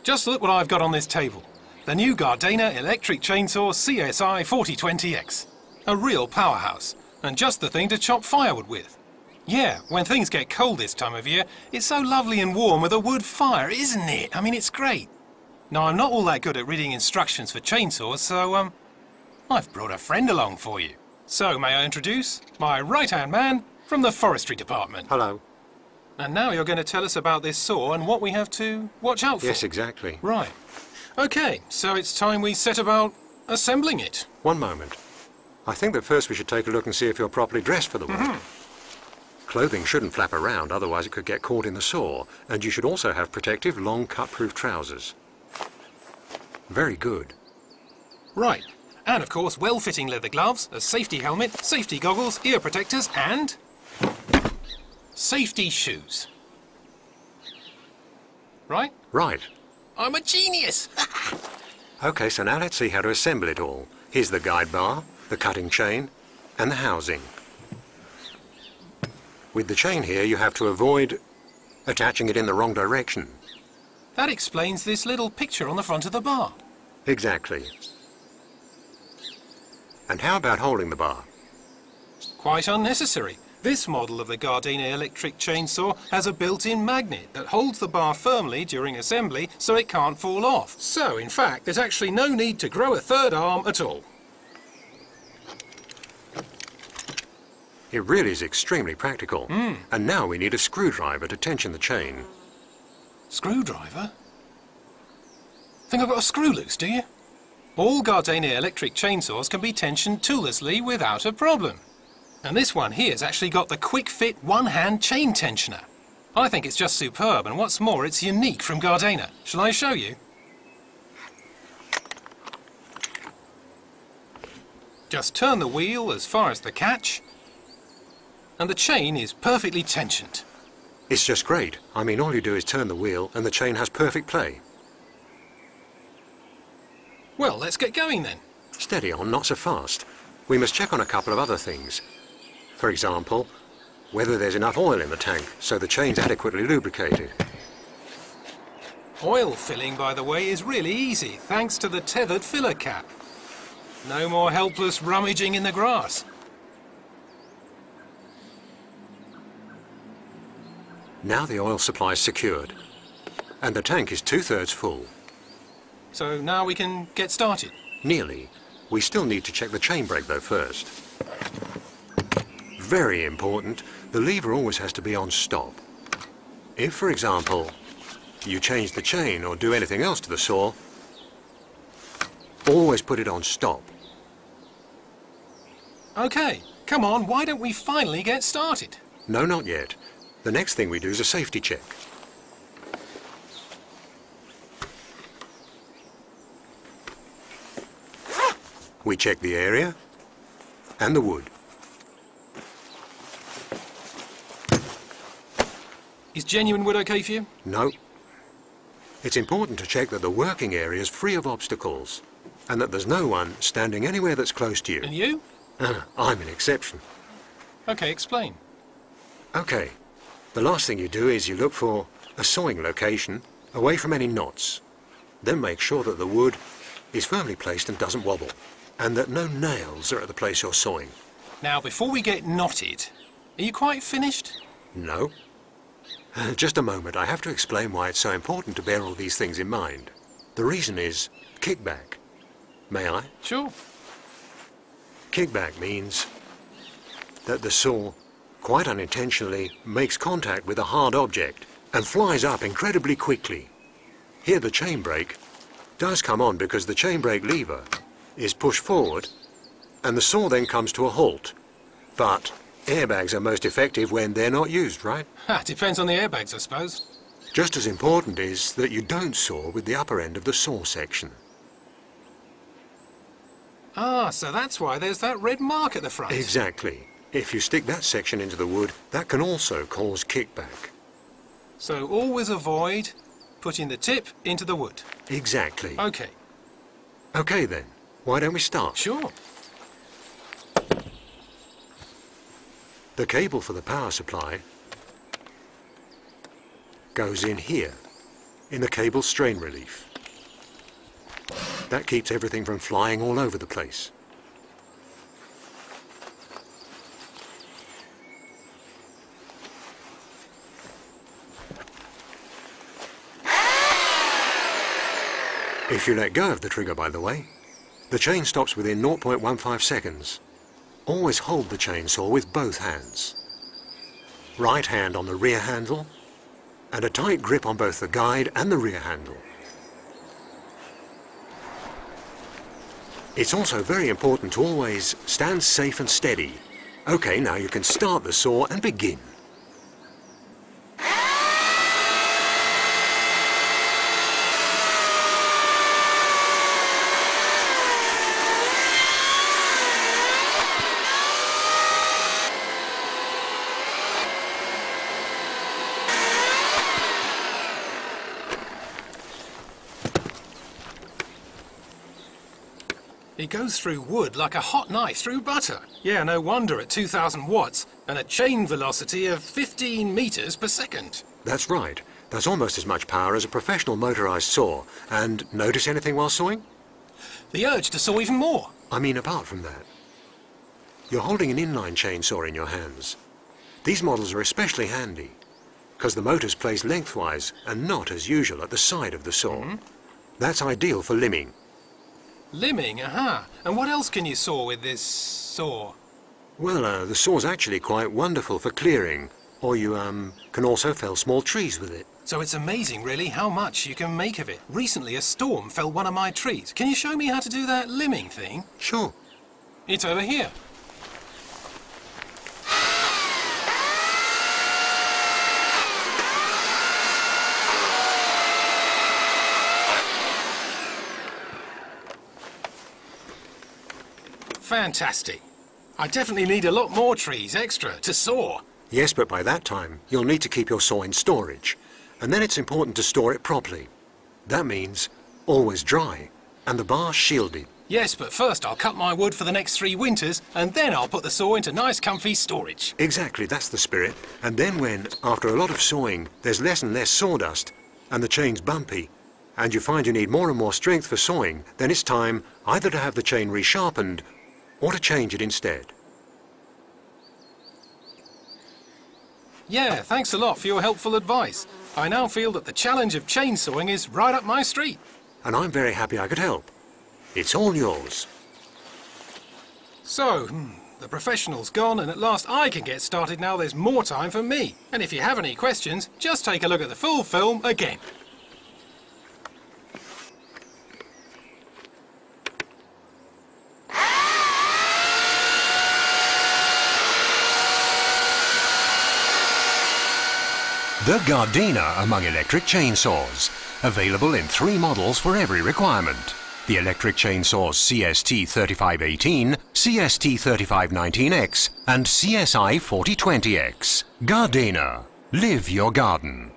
Just look what I've got on this table. The new Gardena electric chainsaw CSI 4020X. A real powerhouse, and just the thing to chop firewood with. Yeah, when things get cold this time of year, it's so lovely and warm with a wood fire, isn't it? I mean, it's great. Now, I'm not all that good at reading instructions for chainsaws, so, I've brought a friend along for you. So, may I introduce my right-hand man from the forestry department. Hello. And now you're going to tell us about this saw and what we have to watch out for. Yes, exactly. Right. Okay, so it's time we set about assembling it. One moment. I think that first we should take a look and see if you're properly dressed for the work. Clothing shouldn't flap around, otherwise it could get caught in the saw. And you should also have protective, long, cut-proof trousers. Very good. Right. And of course, well-fitting leather gloves, a safety helmet, safety goggles, ear protectors, and safety shoes. Right? Right. I'm a genius! Okay, so now let's see how to assemble it all. Here's the guide bar, the cutting chain, and the housing. With the chain here, you have to avoid attaching it in the wrong direction. That explains this little picture on the front of the bar. Exactly. And how about holding the bar? Quite unnecessary. This model of the Gardena electric chainsaw has a built-in magnet that holds the bar firmly during assembly so it can't fall off. So, in fact, there's actually no need to grow a third arm at all. It really is extremely practical. And now we need a screwdriver to tension the chain. Screwdriver? Think I've got a screw loose, do you? All Gardena electric chainsaws can be tensioned toollessly without a problem. And this one here's actually got the quick-fit one-hand chain tensioner. I think it's just superb, and what's more, it's unique from Gardena. Shall I show you? Just turn the wheel as far as the catch, and the chain is perfectly tensioned. It's just great. I mean, all you do is turn the wheel and the chain has perfect play. Well, let's get going then. Steady on, not so fast. We must check on a couple of other things. For example, whether there's enough oil in the tank so the chain's adequately lubricated. Oil filling, by the way, is really easy, thanks to the tethered filler cap. No more helpless rummaging in the grass. Now the oil supply is secured, and the tank is 2/3 full. So now we can get started. Nearly. We still need to check the chain brake though first. Very important, the lever always has to be on stop. If, for example, you change the chain or do anything else to the saw, always put it on stop. Okay, come on, why don't we finally get started? No, not yet. The next thing we do is a safety check. We check the area and the wood. Is genuine wood okay for you? No. It's important to check that the working area is free of obstacles and that there's no one standing anywhere that's close to you. And you? I'm an exception. Okay, explain. Okay. The last thing you do is you look for a sawing location away from any knots. Then make sure that the wood is firmly placed and doesn't wobble, and that no nails are at the place you're sawing. Now, before we get knotted, are you quite finished? No. Just a moment, I have to explain why it's so important to bear all these things in mind. The reason is kickback. May I? Sure. Kickback means that the saw, quite unintentionally, makes contact with a hard object and flies up incredibly quickly. Here the chain brake does come on because the chain brake lever is pushed forward and the saw then comes to a halt. But airbags are most effective when they're not used, right? Depends on the airbags, I suppose. Just as important is that you don't saw with the upper end of the saw section. Ah, so that's why there's that red mark at the front. Exactly. If you stick that section into the wood, that can also cause kickback. So always avoid putting the tip into the wood. Exactly. Okay. Okay then, why don't we start? Sure. The cable for the power supply goes in here. in the cable's strain relief. That keeps everything from flying all over the place. If you let go of the trigger, by the way, the chain stops within 0.15 seconds. Always hold the chainsaw with both hands. Right hand on the rear handle, and a tight grip on both the guide and the rear handle. It's also very important to always stand safe and steady. Okay, now you can start the saw and begin. It goes through wood like a hot knife through butter. Yeah, no wonder at 2,000 watts and a chain velocity of 15 meters per second. That's right. That's almost as much power as a professional motorized saw. And notice anything while sawing? The urge to saw even more. I mean, apart from that. You're holding an inline chainsaw in your hands. These models are especially handy because the motor's placed lengthwise and not, as usual, at the side of the saw. That's ideal for limbing. Limbing, aha. And what else can you saw with this saw? Well, the saw's actually quite wonderful for clearing, or you can also fell small trees with it. So it's amazing, really, how much you can make of it. Recently, a storm felled one of my trees. Can you show me how to do that limbing thing? Sure. It's over here. Fantastic. I definitely need a lot more trees extra to saw. Yes, but by that time, you'll need to keep your saw in storage. And then it's important to store it properly. That means always dry and the bar shielded. Yes, but first I'll cut my wood for the next 3 winters and then I'll put the saw into nice comfy storage. Exactly, that's the spirit. And then when, after a lot of sawing, there's less and less sawdust and the chain's bumpy, and you find you need more and more strength for sawing, then it's time either to have the chain resharpened or to change it instead. Yeah, thanks a lot for your helpful advice. I now feel that the challenge of chainsawing is right up my street. And I'm very happy I could help. It's all yours. So, the professional's gone and at last I can get started now there's more time for me. And if you have any questions, just take a look at the full film again. The Gardena among electric chainsaws. Available in 3 models for every requirement. The electric chainsaws CST3518, CST3519X and CSI4020X. Gardena. Live your garden.